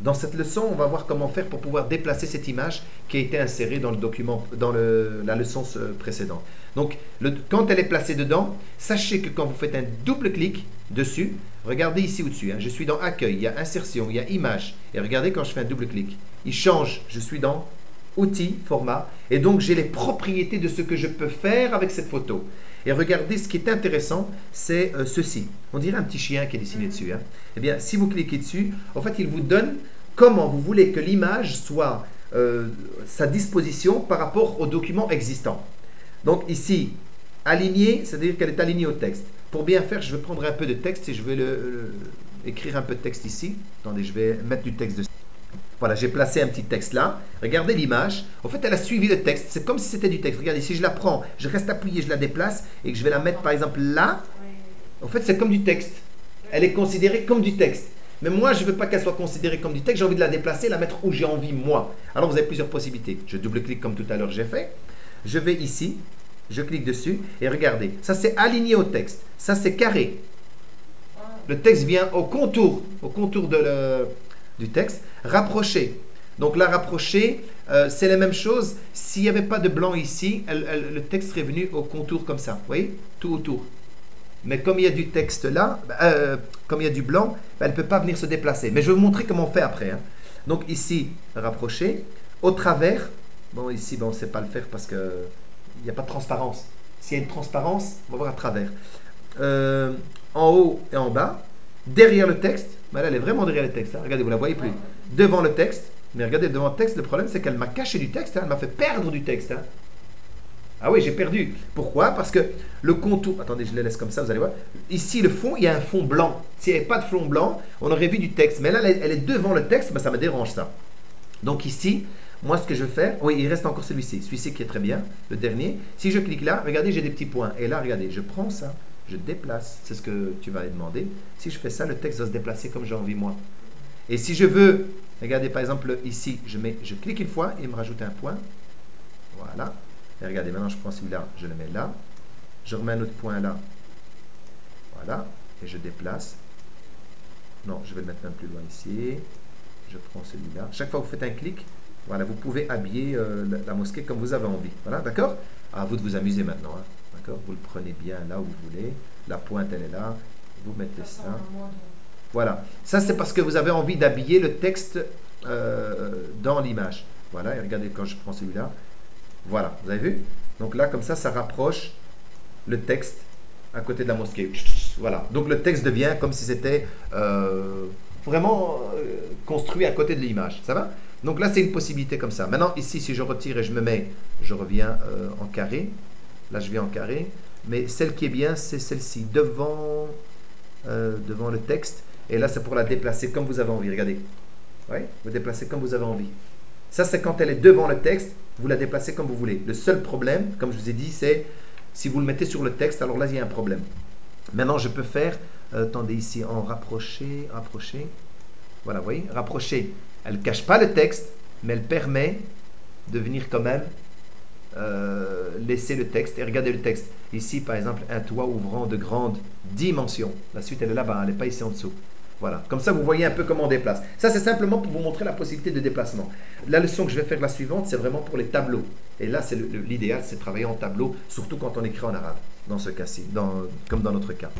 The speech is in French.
Dans cette leçon, on va voir comment faire pour pouvoir déplacer cette image qui a été insérée dans le document, dans la leçon précédente. Donc, quand elle est placée dedans, sachez que quand vous faites un double clic dessus, regardez ici au-dessus, hein, je suis dans Accueil, il y a Insertion, il y a Image. Et regardez quand je fais un double clic, il change, je suis dans Outils, Format. Et donc, j'ai les propriétés de ce que je peux faire avec cette photo. Et regardez, ce qui est intéressant, c'est ceci. On dirait un petit chien qui est dessiné dessus. Hein. Eh bien, si vous cliquez dessus, en fait, il vous donne comment vous voulez que l'image soit sa disposition par rapport au document existant. Donc ici, aligner, c'est-à-dire qu'elle est alignée au texte. Pour bien faire, je vais prendre un peu de texte et je vais écrire un peu de texte ici. Attendez, je vais mettre du texte dessus. Voilà, j'ai placé un petit texte là. Regardez l'image. En fait, elle a suivi le texte. C'est comme si c'était du texte. Regardez, si je la prends, je reste appuyé, je la déplace et que je vais la mettre par exemple là. En fait, c'est comme du texte. Elle est considérée comme du texte. Mais moi, je ne veux pas qu'elle soit considérée comme du texte. J'ai envie de la déplacer, la mettre où j'ai envie moi. Alors, vous avez plusieurs possibilités. Je double-clique comme tout à l'heure j'ai fait. Je vais ici, je clique dessus et regardez. Ça, c'est aligné au texte. Ça, c'est carré. Le texte vient au contour du texte. Rapprocher. Donc là, rapprocher, c'est la même chose. S'il n'y avait pas de blanc ici, le texte serait venu au contour comme ça. Vous voyez? Tout autour. Mais comme il y a du texte là, comme il y a du blanc, elle ne peut pas venir se déplacer. Mais je vais vous montrer comment on fait après. Hein. Donc ici, rapprocher. Au travers, bon ici, bon, on ne sait pas le faire parce qu'il n'y a pas de transparence. S'il y a une transparence, on va voir à travers. En haut et en bas. Derrière le texte, ben là, elle est vraiment derrière le texte. Hein. Regardez, vous ne la voyez plus. Devant le texte, mais regardez, devant le texte, le problème c'est qu'elle m'a caché du texte. Hein. Elle m'a fait perdre du texte. Hein. Ah oui, j'ai perdu. Pourquoi? Parce que le contour... Attendez, je le laisse comme ça, vous allez voir. Ici, le fond, il y a un fond blanc. S'il n'y avait pas de fond blanc, on aurait vu du texte. Mais là, elle est devant le texte, ben, ça me dérange ça. Donc ici, moi, ce que je vais faire... Oui, il reste encore celui-ci. Celui-ci qui est très bien, le dernier. Si je clique là, regardez, j'ai des petits points. Et là, regardez, je prends ça, je déplace. C'est ce que tu vas demander. Si je fais ça, le texte va se déplacer comme j'ai envie, moi. Et si je veux... Regardez, par exemple, ici, je clique une fois et il me rajoute un point. Voilà. Et regardez, maintenant je prends celui-là, je le mets là. Je remets un autre point là. Voilà. Et je déplace. Non, je vais le mettre un peu plus loin ici. Je prends celui-là. Chaque fois que vous faites un clic, voilà, vous pouvez habiller la mosquée comme vous avez envie. Voilà, d'accord? À vous de vous amuser maintenant. Hein, d'accord? Vous le prenez bien là où vous voulez. La pointe, elle est là. Vous mettez ça. Voilà. Ça, c'est parce que vous avez envie d'habiller le texte dans l'image. Voilà. Et regardez quand je prends celui-là. Voilà, vous avez vu? Donc là, comme ça rapproche le texte à côté de la mosquée. Voilà. Donc le texte devient comme si c'était vraiment construit à côté de l'image. Ça va? Donc là, c'est une possibilité comme ça. Maintenant, ici, si je retire et je me mets, je reviens en carré. Là, je viens en carré. Mais celle qui est bien, c'est celle-ci, devant le texte. Et là, c'est pour la déplacer comme vous avez envie. Regardez. Oui, vous déplacez comme vous avez envie. Ça, c'est quand elle est devant le texte, vous la déplacez comme vous voulez. Le seul problème, comme je vous ai dit, c'est si vous le mettez sur le texte, alors là, il y a un problème. Maintenant, je peux faire, attendez ici, en rapprocher. Voilà, vous voyez, rapprocher. Elle ne cache pas le texte, mais elle permet de venir quand même laisser le texte. Et regardez le texte. Ici, par exemple, un toit ouvrant de grande dimension. La suite, elle est là-bas, elle n'est pas ici en dessous. Voilà, comme ça vous voyez un peu comment on déplace. Ça c'est simplement pour vous montrer la possibilité de déplacement. La leçon que je vais faire la suivante, c'est vraiment pour les tableaux. Et là, c'est l'idéal, c'est travailler en tableau, surtout quand on écrit en arabe, dans ce cas-ci, comme dans notre cas.